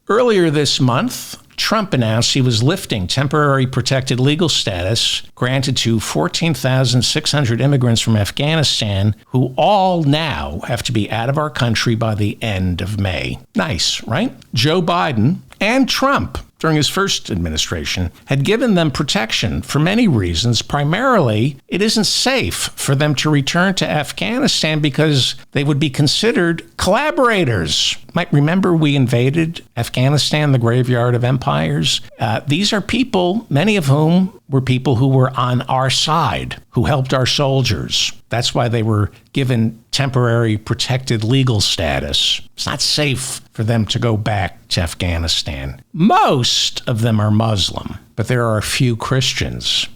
Earlier this month, Trump announced he was lifting temporary protected legal status granted to 14,600 immigrants from Afghanistan who all now have to be out of our country by the end of May. Nice, right? Joe Biden and Trump, during his first administration, had given them protection for many reasons. Primarily, it isn't safe for them to return to Afghanistan because they would be considered collaborators. Might remember we invaded Afghanistan, the graveyard of empires. These are people, many of whom were people who were on our side, who helped our soldiers. That's why they were given temporary protected legal status. It's not safe for them to go back to Afghanistan. Most of them are Muslim, but there are a few Christians.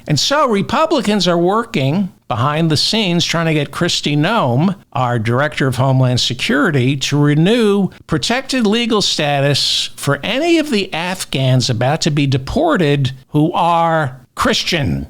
And so Republicans are working behind the scenes trying to get Kristi Noem, our Director of Homeland Security, to renew protected legal status for any of the Afghans about to be deported who are Christian.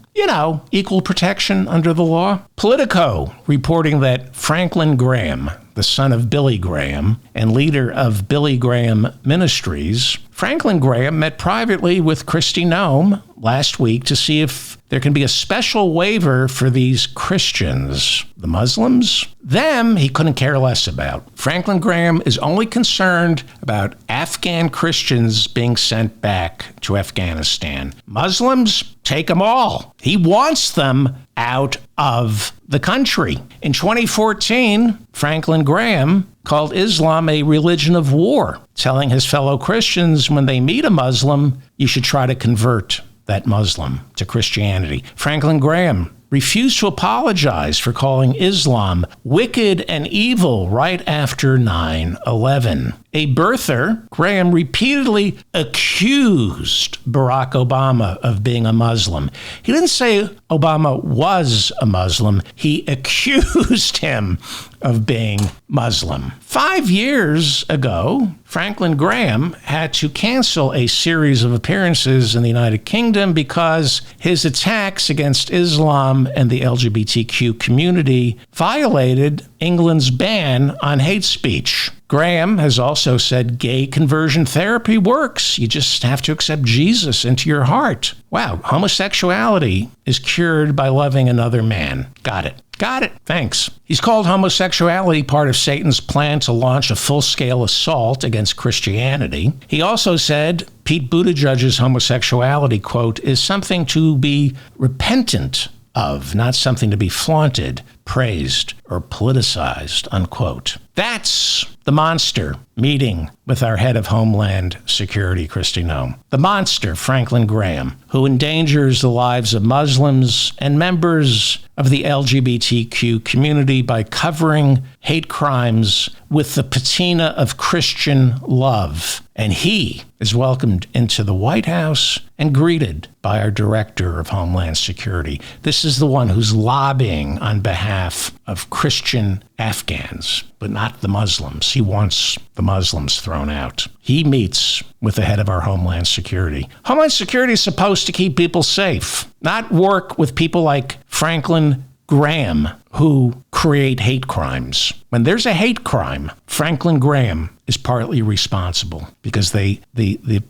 Equal protection under the law. Politico reporting that Franklin Graham, the son of Billy Graham and leader of Billy Graham Ministries, Franklin Graham met privately with Kristi Noem last week to see if there can be a special waiver for these Christians. The Muslims? Them, he couldn't care less about. Franklin Graham is only concerned about Afghan Christians being sent back to Afghanistan. Muslims? Take them all. He wants them out of the country. In 2014, Franklin Graham called Islam a religion of war, telling his fellow Christians when they meet a Muslim, you should try to convert that Muslim to Christianity. Franklin Graham refused to apologize for calling Islam wicked and evil right after 9/11. A birther, Graham repeatedly accused Barack Obama of being a Muslim. He didn't say Obama was a Muslim. He accused him of being Muslim. 5 years ago, Franklin Graham had to cancel a series of appearances in the United Kingdom because his attacks against Islam and the LGBTQ community violated England's ban on hate speech. Graham has also said gay conversion therapy works. You just have to accept Jesus into your heart. Wow, homosexuality is cured by loving another man. Got it. Thanks. He's called homosexuality part of Satan's plan to launch a full-scale assault against Christianity. He also said Pete Buttigieg's homosexuality, quote, is something to be repentant of, not something to be flaunted, praised, or politicized, unquote. That's the monster meeting with our head of Homeland Security, Kristi Noem. The monster, Franklin Graham, who endangers the lives of Muslims and members of the LGBTQ community by covering hate crimes with the patina of Christian love. And he is welcomed into the White House and greeted by our Director of Homeland Security. This is the one who's lobbying on behalf of Christian Afghans, but not the Muslims. He wants the Muslims thrown out. He meets with the head of our Homeland Security. Homeland Security is supposed to keep people safe, not work with people like Franklin Graham, who create hate crimes. When there's a hate crime, Franklin Graham is partly responsible because the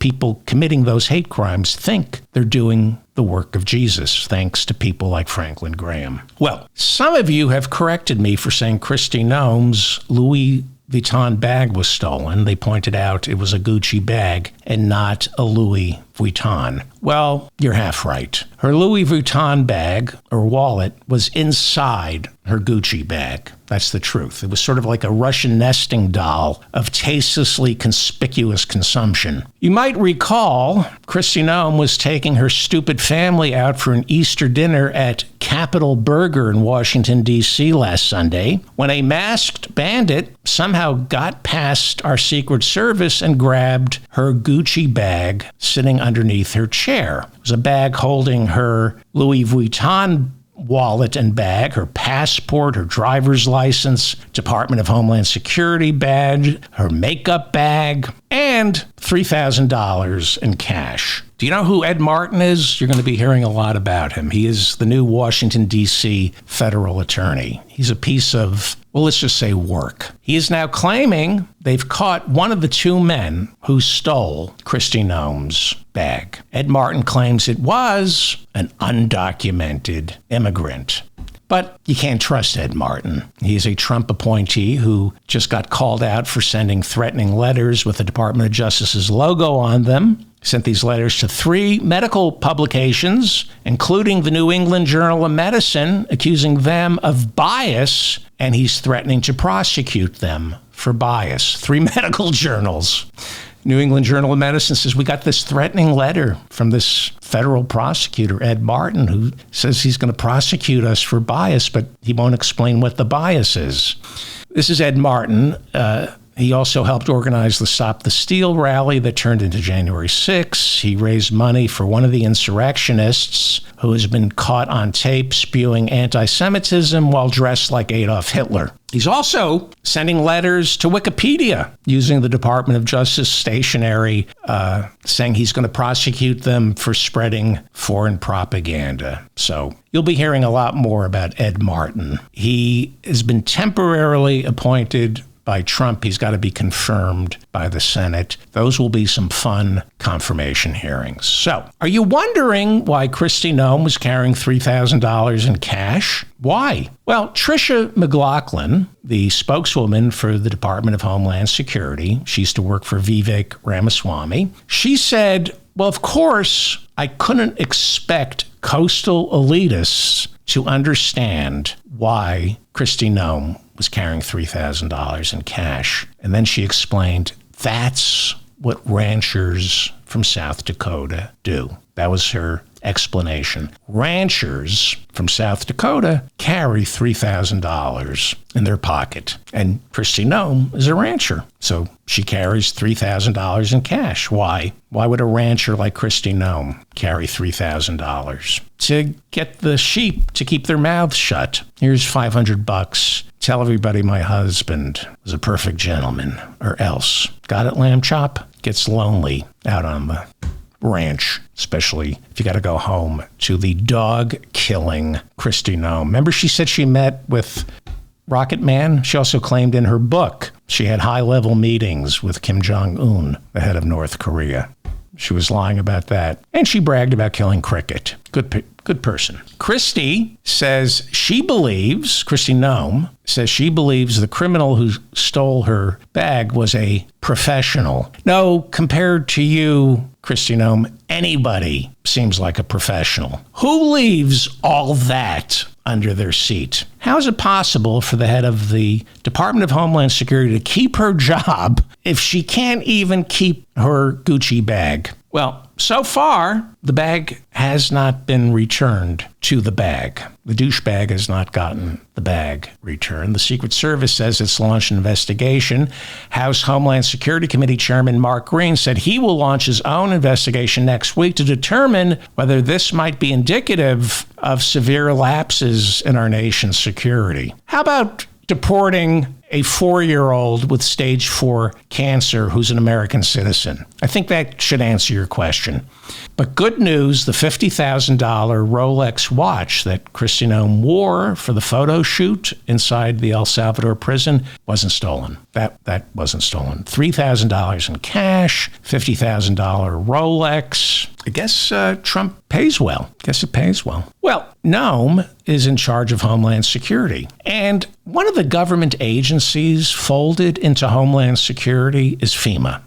people committing those hate crimes think they're doing the work of Jesus, thanks to people like Franklin Graham. Well, some of you have corrected me for saying Kristi Noem's Louis Vuitton bag was stolen. They pointed out it was a Gucci bag and not a Louis Vuitton. Well, you're half right. Her Louis Vuitton bag or wallet was inside her Gucci bag. That's the truth. It was sort of like a Russian nesting doll of tastelessly conspicuous consumption. You might recall Kristi Noem was taking her stupid family out for an Easter dinner at Capital Burger in Washington, D.C. last Sunday when a masked bandit somehow got past our Secret Service and grabbed her Gucci bag sitting underneath her chair. It was a bag holding her Louis Vuitton wallet and bag, her passport, her driver's license, Department of Homeland Security badge, her makeup bag, and $3,000 in cash. Do you know who Ed Martin is? You're going to be hearing a lot about him. He is the new Washington, D.C. federal attorney. He's a piece of well, let's just say work. He is now claiming they've caught one of the two men who stole Kristi Noem's bag. Ed Martin claims it was an undocumented immigrant. But you can't trust Ed Martin. He's a Trump appointee who just got called out for sending threatening letters with the Department of Justice's logo on them. Sent these letters to 3 medical publications, including the New England Journal of Medicine, accusing them of bias, and he's threatening to prosecute them for bias. 3 medical journals. New England Journal of Medicine says, we got this threatening letter from this federal prosecutor, Ed Martin, who says he's going to prosecute us for bias, but he won't explain what the bias is. This is Ed Martin. He also helped organize the Stop the Steal rally that turned into January 6. He raised money for one of the insurrectionists who has been caught on tape spewing anti-Semitism while dressed like Adolf Hitler. He's also sending letters to Wikipedia using the Department of Justice stationery, saying he's going to prosecute them for spreading foreign propaganda. So you'll be hearing a lot more about Ed Martin. He has been temporarily appointed by Trump. He's got to be confirmed by the Senate. Those will be some fun confirmation hearings. So, are you wondering why Kristi Noem was carrying $3,000 in cash? Why? Well, Tricia McLaughlin, the spokeswoman for the Department of Homeland Security, she used to work for Vivek Ramaswamy, she said, well, of course, I couldn't expect coastal elitists to understand why Kristi Noem was carrying $3,000 in cash. And then she explained, that's what ranchers from South Dakota do. That was her explanation. Ranchers from South Dakota carry $3,000 in their pocket. And Kristi Noem is a rancher. So she carries $3,000 in cash. Why? Why would a rancher like Kristi Noem carry $3,000? To get the sheep to keep their mouths shut. Here's $500. Tell everybody my husband was a perfect gentleman, or else. Got it, lamb chop? Gets lonely out on the ranch, especially if you got to go home to the dog-killing Kristi Noem. Remember she said she met with Rocket Man? She also claimed in her book she had high-level meetings with Kim Jong-un, the head of North Korea. She was lying about that. And she bragged about killing cricket. Good person. Kristi Noem says she believes the criminal who stole her bag was a professional. No, compared to you, Kristi Noem, anybody seems like a professional. Who leaves all that under their seat? How is it possible for the head of the Department of Homeland Security to keep her job if she can't even keep her Gucci bag? Well, so far, the bag has not been returned to the bag. The douchebag has not gotten the bag returned. The Secret Service says it's launched an investigation. House Homeland Security Committee Chairman Mark Green said he will launch his own investigation next week to determine whether this might be indicative of severe lapses in our nation's security. How about deporting a 4-year-old with stage 4 cancer who's an American citizen? I think that should answer your question. But good news, the $50,000 Rolex watch that Kristi Noem wore for the photo shoot inside the El Salvador prison wasn't stolen. That wasn't stolen. $3,000 in cash, $50,000 Rolex. I guess Trump pays well. Guess it pays well. Well, Noem is in charge of Homeland Security. And one of the government agencies folded into Homeland Security is FEMA.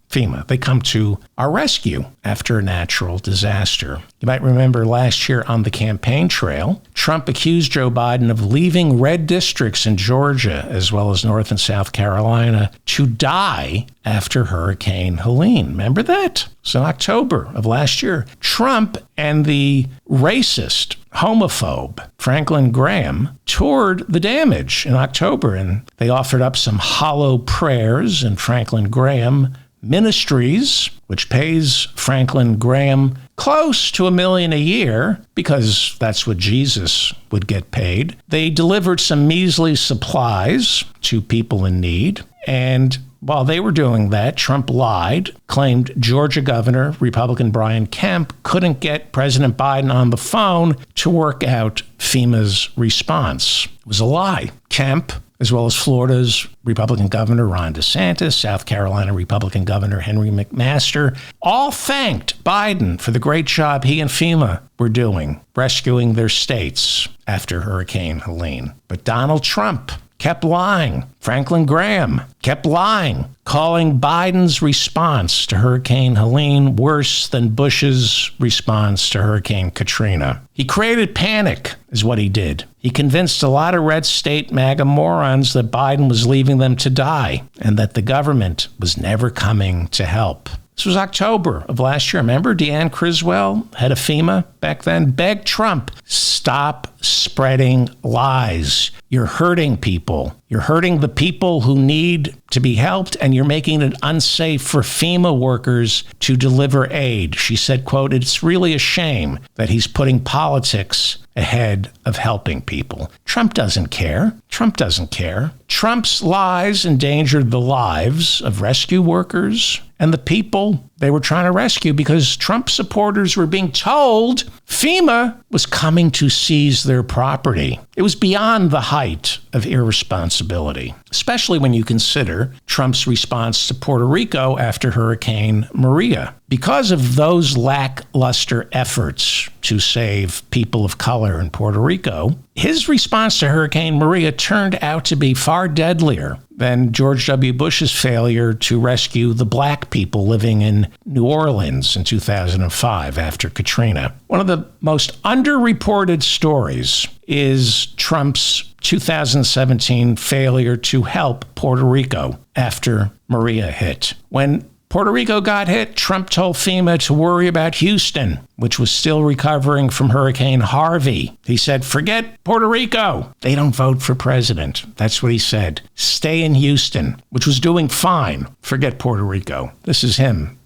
They come to our rescue after a natural disaster. You might remember last year on the campaign trail, Trump accused Joe Biden of leaving red districts in Georgia, as well as North and South Carolina, to die after Hurricane Helene. Remember that? It was in October of last year. Trump and the racist, homophobe Franklin Graham toured the damage in October, and they offered up some hollow prayers, and Franklin Graham Ministries, which pays Franklin Graham close to $1 million a year, because that's what Jesus would get paid. They delivered some measly supplies to people in need. And while they were doing that, Trump lied, claimed Georgia Governor, Republican Brian Kemp, couldn't get President Biden on the phone to work out FEMA's response. It was a lie. Kemp as well as Florida's Republican Governor Ron DeSantis, South Carolina Republican Governor Henry McMaster, all thanked Biden for the great job he and FEMA were doing, rescuing their states after Hurricane Helene. But Donald Trump kept lying. Franklin Graham kept lying, calling Biden's response to Hurricane Helene worse than Bush's response to Hurricane Katrina. He created panic, is what he did. He convinced a lot of red state MAGA morons that Biden was leaving them to die and that the government was never coming to help. This was October of last year. Remember, Deanne Criswell, head of FEMA back then, begged Trump, stop spreading lies. You're hurting people. You're hurting the people who need to be helped, and you're making it unsafe for FEMA workers to deliver aid. She said, quote, it's really a shame that he's putting politics ahead of helping people. Trump doesn't care. Trump doesn't care. Trump's lies endangered the lives of rescue workers and the people they were trying to rescue because Trump supporters were being told FEMA was coming to seize their property. It was beyond the height of irresponsibility, especially when you consider Trump's response to Puerto Rico after Hurricane Maria. Because of those lackluster efforts to save people of color in Puerto Rico, his response to Hurricane Maria turned out to be far deadlier than George W. Bush's failure to rescue the black people living in New Orleans in 2005 after Katrina. One of the most underreported stories is Trump's 2017 failure to help Puerto Rico after Maria hit. When Puerto Rico got hit, Trump told FEMA to worry about Houston, which was still recovering from Hurricane Harvey. He said, forget Puerto Rico. They don't vote for president. That's what he said. Stay in Houston, which was doing fine. Forget Puerto Rico. This is him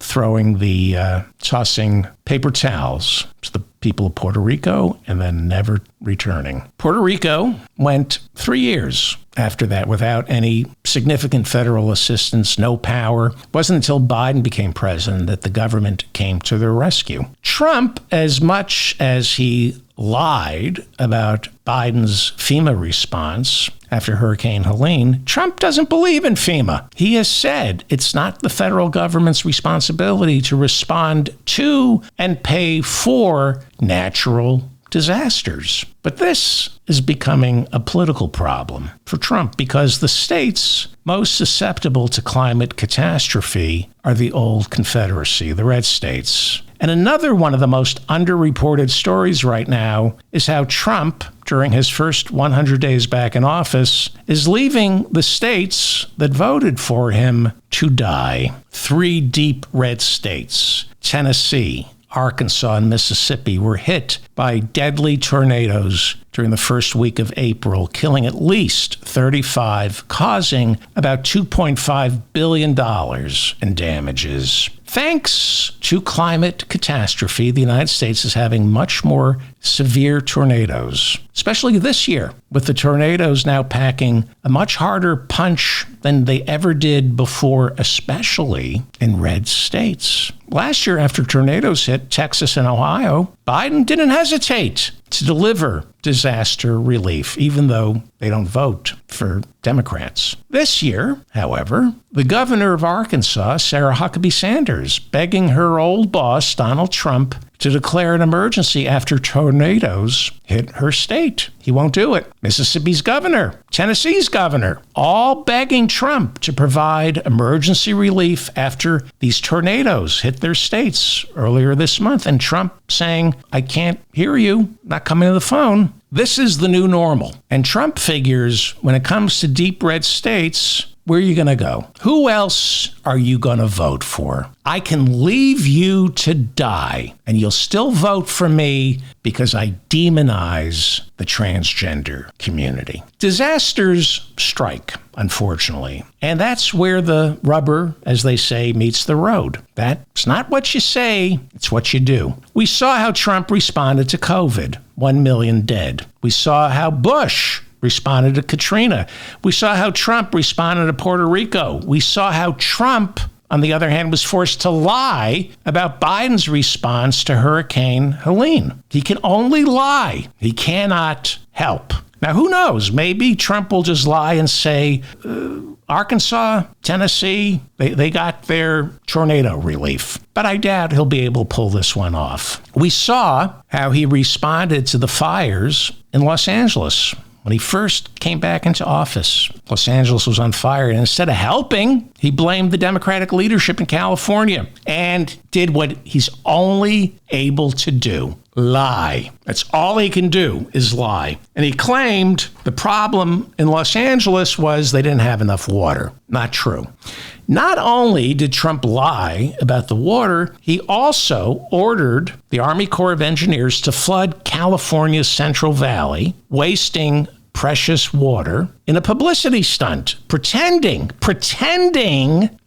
tossing paper towels to the people of Puerto Rico and then never returning. Puerto Rico went 3 years after that without any significant federal assistance, no power. It wasn't until Biden became president that the government came to their rescue. Trump, as much as he lied about Biden's FEMA response after Hurricane Helene, Trump doesn't believe in FEMA. He has said it's not the federal government's responsibility to respond to and pay for natural disasters. But this is becoming a political problem for Trump because the states most susceptible to climate catastrophe are the old Confederacy, the red states. And another one of the most underreported stories right now is how Trump, during his first 100 days back in office, is leaving the states that voted for him to die. 3 deep red states, Tennessee, Arkansas, and Mississippi, were hit by deadly tornadoes during the first week of April, killing at least 35, causing about $2.5 billion in damages. Thanks to climate catastrophe, the United States is having much more severe tornadoes, especially this year, with the tornadoes now packing a much harder punch than they ever did before, especially in red states. Last year, after tornadoes hit Texas and Ohio, Biden didn't hesitate to deliver disaster relief, even though they don't vote for Democrats. This year, however, the governor of Arkansas, Sarah Huckabee Sanders, begging her old boss, Donald Trump, to declare an emergency after tornadoes hit her state. He won't do it. Mississippi's governor, Tennessee's governor, all begging Trump to provide emergency relief after these tornadoes hit their states earlier this month. And Trump saying, I can't hear you, not coming to the phone. This is the new normal. And Trump figures when it comes to deep red states, where are you going to go? Who else are you going to vote for? I can leave you to die, and you'll still vote for me because I demonize the transgender community. Disasters strike, unfortunately, and that's where the rubber, as they say, meets the road. That's not what you say, it's what you do. We saw how Trump responded to COVID, 1 million dead. We saw how Bush responded to Katrina. We saw how Trump responded to Puerto Rico. We saw how Trump, on the other hand, was forced to lie about Biden's response to Hurricane Helene. He can only lie. He cannot help. Now, who knows? Maybe Trump will just lie and say, Arkansas, Tennessee, they got their tornado relief. But I doubt he'll be able to pull this one off. We saw how he responded to the fires in Los Angeles. When he first came back into office, Los Angeles was on fire, and instead of helping, he blamed the Democratic leadership in California and did what he's only able to do: lie. That's all he can do is lie. And he claimed the problem in Los Angeles was they didn't have enough water. Not true. Not only did Trump lie about the water, he also ordered the Army Corps of Engineers to flood California's Central Valley, wasting precious water in a publicity stunt, pretending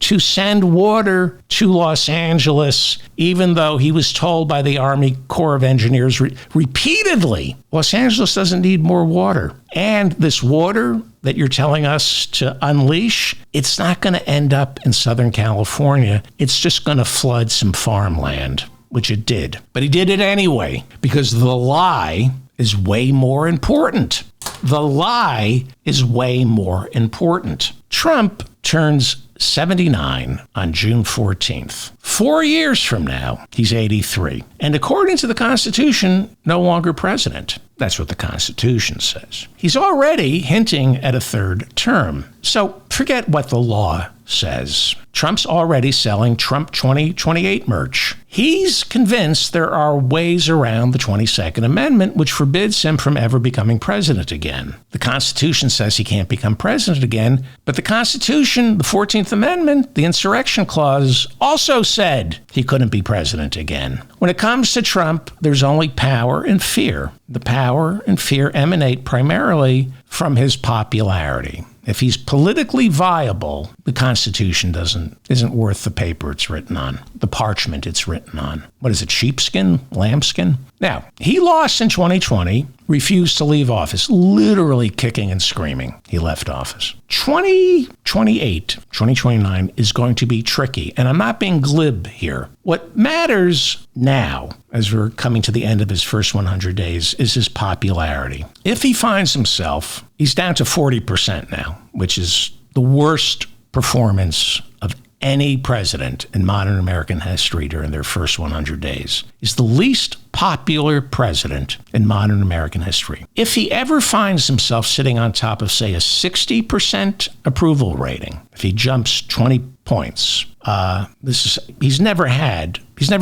to send water to Los Angeles, even though he was told by the Army Corps of Engineers repeatedly, Los Angeles doesn't need more water. And this water that you're telling us to unleash, it's not going to end up in Southern California. It's just going to flood some farmland, which it did. But he did it anyway, because the lie is way more important. The lie is way more important. Trump turns 79 on June 14th. 4 years from now, he's 83. And according to the Constitution, no longer president. That's what the Constitution says. He's already hinting at a third term. So forget what the law says. Trump's already selling Trump 2028 merch. He's convinced there are ways around the 22nd Amendment, which forbids him from ever becoming president again. The Constitution says he can't become president again, but the Constitution, the 14th Amendment, the Insurrection Clause, also said he couldn't be president again. When it comes to Trump, there's only power and fear. The power and fear emanate primarily from his popularity. If he's politically viable, the Constitution isn't worth the paper it's written on, the parchment it's written on. What is it, sheepskin, lambskin? Now, he lost in 2020, refused to leave office, literally kicking and screaming. He left office. 2028, 2029 is going to be tricky, and I'm not being glib here. What matters now, as we're coming to the end of his first 100 days, is his popularity. If he finds himself, he's down to 40% now, which is the worst performance of any president in modern American history during their first 100 days. He's the least popular president in modern American history. If he ever finds himself sitting on top of, say, a 60% approval rating, if he jumps 20 points, he's never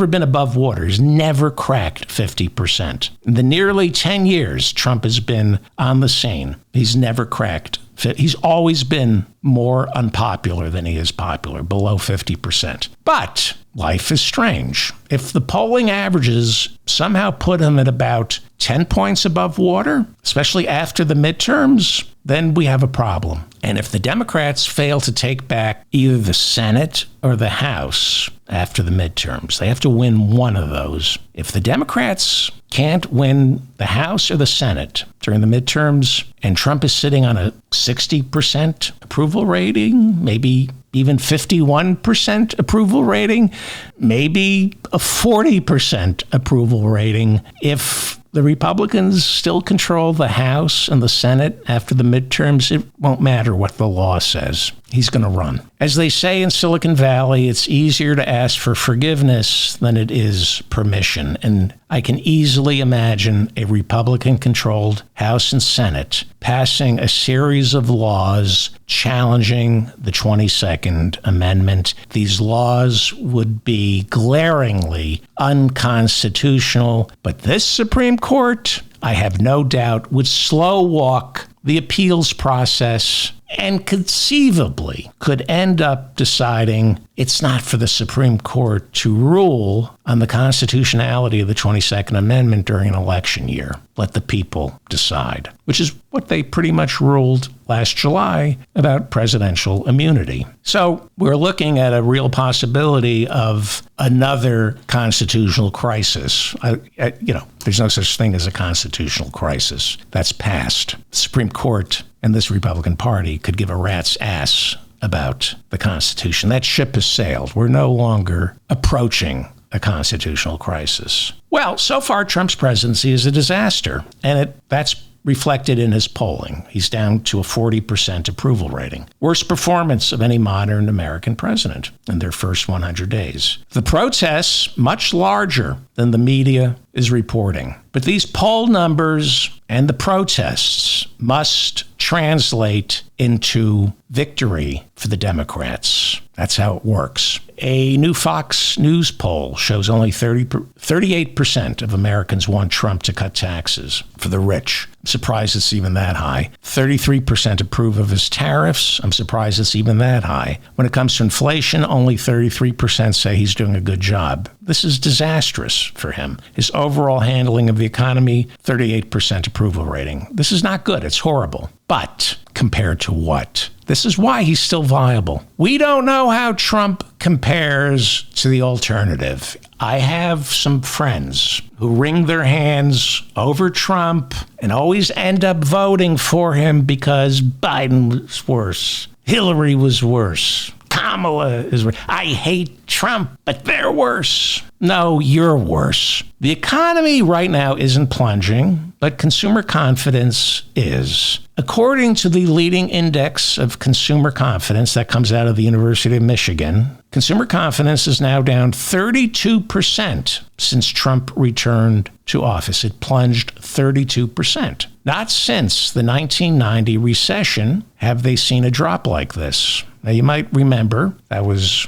been above water. He's never cracked 50%. In the nearly 10 years Trump has been on the scene, he's never cracked. He's always been more unpopular than he is popular, below 50%. But life is strange. If the polling averages somehow put him at about 10 points above water, especially after the midterms, then we have a problem. And if the Democrats fail to take back either the Senate or the House after the midterms, they have to win one of those. If the Democrats can't win the House or the Senate during the midterms, and Trump is sitting on a 60% approval rating, maybe even 51% approval rating, maybe a 40% approval rating, if the Republicans still control the House and the Senate after the midterms, it won't matter what the law says. He's going to run. As they say in Silicon Valley, it's easier to ask for forgiveness than it is permission. And I can easily imagine a Republican-controlled House and Senate passing a series of laws challenging the 22nd Amendment. These laws would be glaringly unconstitutional, but this Supreme Court, I have no doubt, would slow walk the appeals process and conceivably could end up deciding it's not for the Supreme Court to rule on the constitutionality of the 22nd Amendment during an election year. Let the people decide, which is what they pretty much ruled last July about presidential immunity. So we're looking at a real possibility of another constitutional crisis. There's no such thing as a constitutional crisis. That's past. The Supreme Court and this Republican Party could give a rat's ass about the Constitution. That ship has sailed. We're no longer approaching a constitutional crisis. Well, so far, Trump's presidency is a disaster, and that's reflected in his polling. He's down to a 40% approval rating. Worst performance of any modern American president in their first 100 days. The protests, much larger than the media is reporting. But these poll numbers and the protests must translate into victory for the Democrats. That's how it works. A new Fox News poll shows only 38% of Americans want Trump to cut taxes for the rich. I'm surprised it's even that high. 33% approve of his tariffs. I'm surprised it's even that high. When it comes to inflation, only 33% say he's doing a good job. This is disastrous for him. His overall handling of the economy, 38% approval rating. This is not good. It's horrible. But compared to what? This is why he's still viable. We don't know how Trump compares to the alternative. I have some friends who wring their hands over Trump and always end up voting for him because Biden was worse. Hillary was worse. Kamala is worse. I hate Trump, but they're worse. No, you're worse. The economy right now isn't plunging, but consumer confidence is. According to the leading index of consumer confidence that comes out of the University of Michigan, consumer confidence is now down 32% since Trump returned to office. It plunged 32%. Not since the 1990 recession have they seen a drop like this. Now, you might remember that was,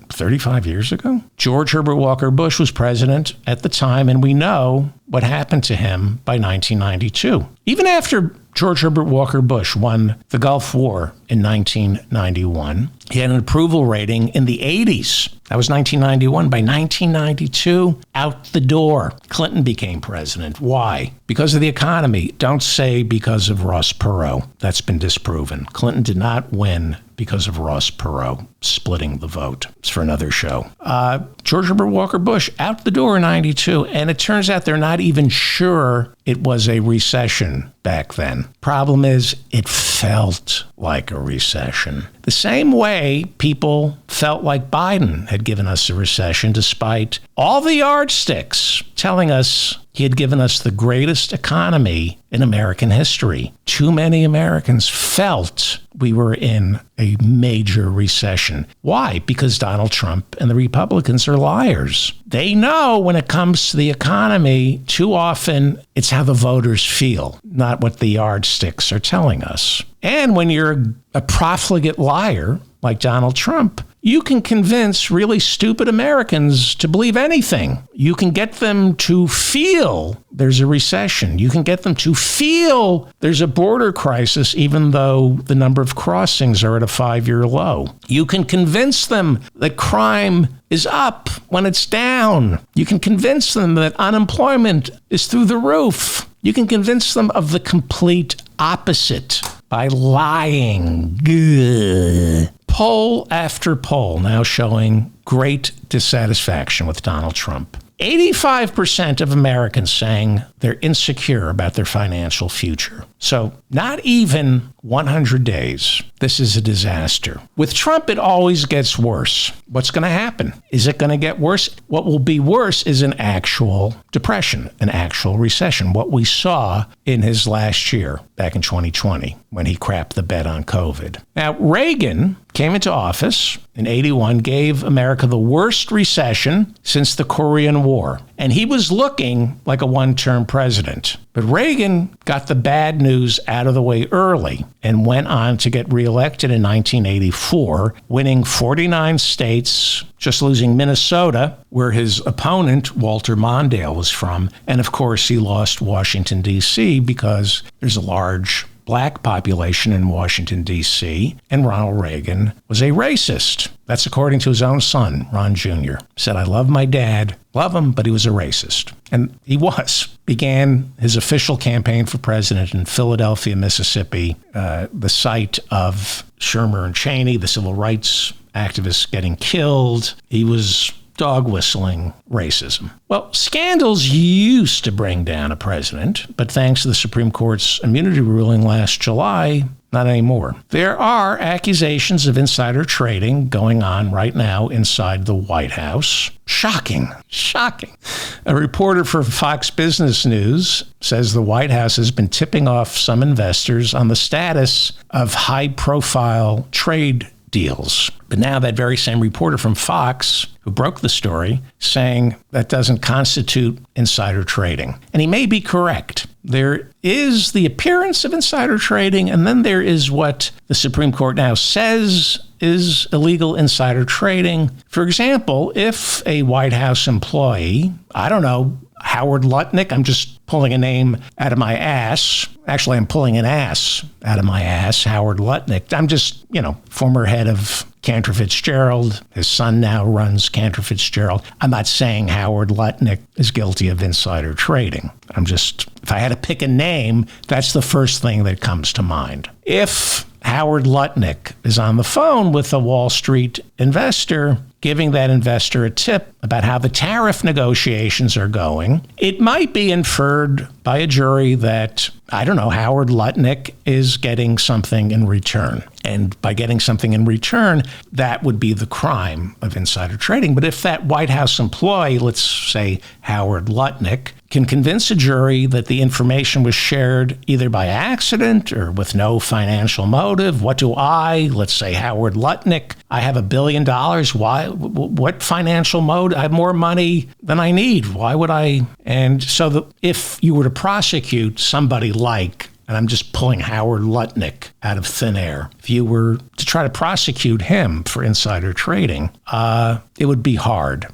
35 years ago? George Herbert Walker Bush was president at the time, and we know what happened to him by 1992. Even after George Herbert Walker Bush won the Gulf War in 1991, he had an approval rating in the 80s. That was 1991. By 1992, out the door. Clinton became president. Why? Because of the economy. Don't say because of Ross Perot. That's been disproven. Clinton did not win because of Ross Perot splitting the vote. It's for another show. George Herbert Walker Bush, out the door in 92. And it turns out they're not even sure it was a recession back then. Problem is, it felt like a recession. The same way people felt like Biden had given us a recession, despite all the yardsticks telling us he had given us the greatest economy in American history. Too many Americans felt we were in a major recession. Why? Because Donald Trump and the Republicans are liars. They know when it comes to the economy, too often it's how the voters feel, not what the yardsticks are telling us. And when you're a profligate liar like Donald Trump, you can convince really stupid Americans to believe anything. You can get them to feel there's a recession. You can get them to feel there's a border crisis, even though the number of crossings are at a 5-year low. You can convince them that crime is up when it's down. You can convince them that unemployment is through the roof. You can convince them of the complete opposite by lying. Ugh. Poll after poll now showing great dissatisfaction with Donald Trump. 85% of Americans saying they're insecure about their financial future. So not even 100 days. This is a disaster. With Trump, it always gets worse. What's going to happen? Is it going to get worse? What will be worse is an actual depression, an actual recession, what we saw in his last year, back in 2020, when he crapped the bed on COVID. Now, Reagan came into office in 81, gave America the worst recession since the Korean War. And he was looking like a one-term president. But Reagan got the bad news out of the way early and went on to get reelected in 1984, winning 49 states, just losing Minnesota, where his opponent, Walter Mondale, was from. And of course, he lost Washington, D.C., because there's a large black population in Washington, D.C., and Ronald Reagan was a racist. That's according to his own son, Ron Jr. Said, I love my dad, love him, but he was a racist. And he was. Began his official campaign for president in Philadelphia, Mississippi, the site of Sherman and Cheney, the civil rights activists getting killed. He was dog whistling racism. Well, scandals used to bring down a president, but thanks to the Supreme Court's immunity ruling last July, Not anymore. There are accusations of insider trading going on right now inside the White House. Shocking. A reporter for Fox Business News says the White House has been tipping off some investors on the status of high-profile trade deals. But now that very same reporter from Fox, who broke the story, saying that doesn't constitute insider trading. And he may be correct. There is the appearance of insider trading, and then there is what the Supreme Court now says is illegal insider trading. For example, if a White House employee, I don't know, Howard Lutnick, I'm just pulling a name out of my ass. Actually, I'm pulling an ass out of my ass, Howard Lutnick. I'm just, former head of Cantor Fitzgerald. His son now runs Cantor Fitzgerald. I'm not saying Howard Lutnick is guilty of insider trading. If I had to pick a name, that's the first thing that comes to mind. If Howard Lutnick is on the phone with a Wall Street investor, giving that investor a tip about how the tariff negotiations are going, it might be inferred by a jury that, Howard Lutnick is getting something in return. And by getting something in return, that would be the crime of insider trading. But if that White House employee, let's say Howard Lutnick, can convince a jury that the information was shared either by accident or with no financial motive, let's say Howard Lutnick, I have $1 billion. Why? What financial motive? I have more money than I need. Why would I? And so if you were to prosecute somebody and I'm just pulling Howard Lutnick out of thin air, if you were to try to prosecute him for insider trading, it would be hard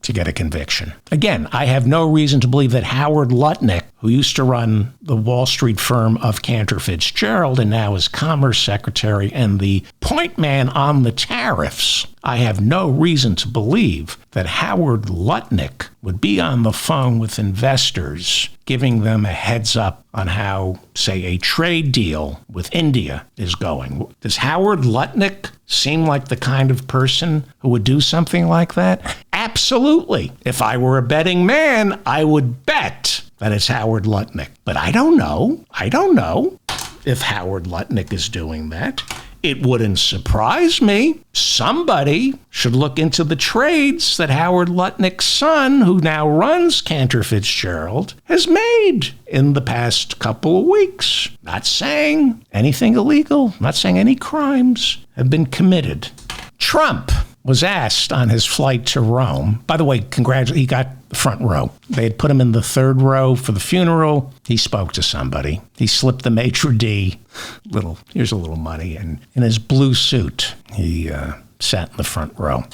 to get a conviction. Again, I have no reason to believe that Howard Lutnick, who used to run the Wall Street firm of Cantor Fitzgerald and now is Commerce Secretary and the point man on the tariffs, I have no reason to believe that Howard Lutnick would be on the phone with investors, giving them a heads up on how, say, a trade deal with India is going. Does Howard Lutnick seem like the kind of person who would do something like that? Absolutely. If I were a betting man, I would bet that it's Howard Lutnick. But I don't know if Howard Lutnick is doing that. It wouldn't surprise me. Somebody should look into the trades that Howard Lutnick's son, who now runs Cantor Fitzgerald, has made in the past couple of weeks. Not saying anything illegal, not saying any crimes have been committed. Trump was asked on his flight to Rome. By the way, he got the front row. They had put him in the third row for the funeral. He spoke to somebody. He slipped the maitre d' here's a little money. And in his blue suit, he sat in the front row.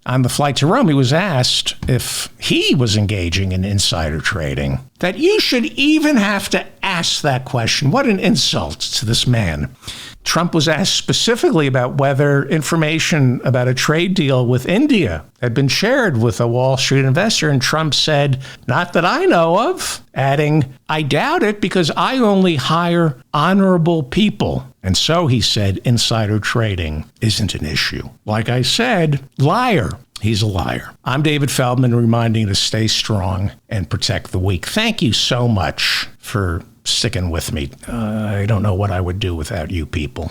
On the flight to Rome, he was asked if he was engaging in insider trading. That you should even have to ask that question. What an insult to this man. Trump was asked specifically about whether information about a trade deal with India had been shared with a Wall Street investor, and Trump said, "Not that I know of," adding, "I doubt it because I only hire honorable people." And so he said insider trading isn't an issue. Like I said, liar. He's a liar. I'm David Feldman, reminding you to stay strong and protect the weak. Thank you so much for sticking with me. I don't know what I would do without you people.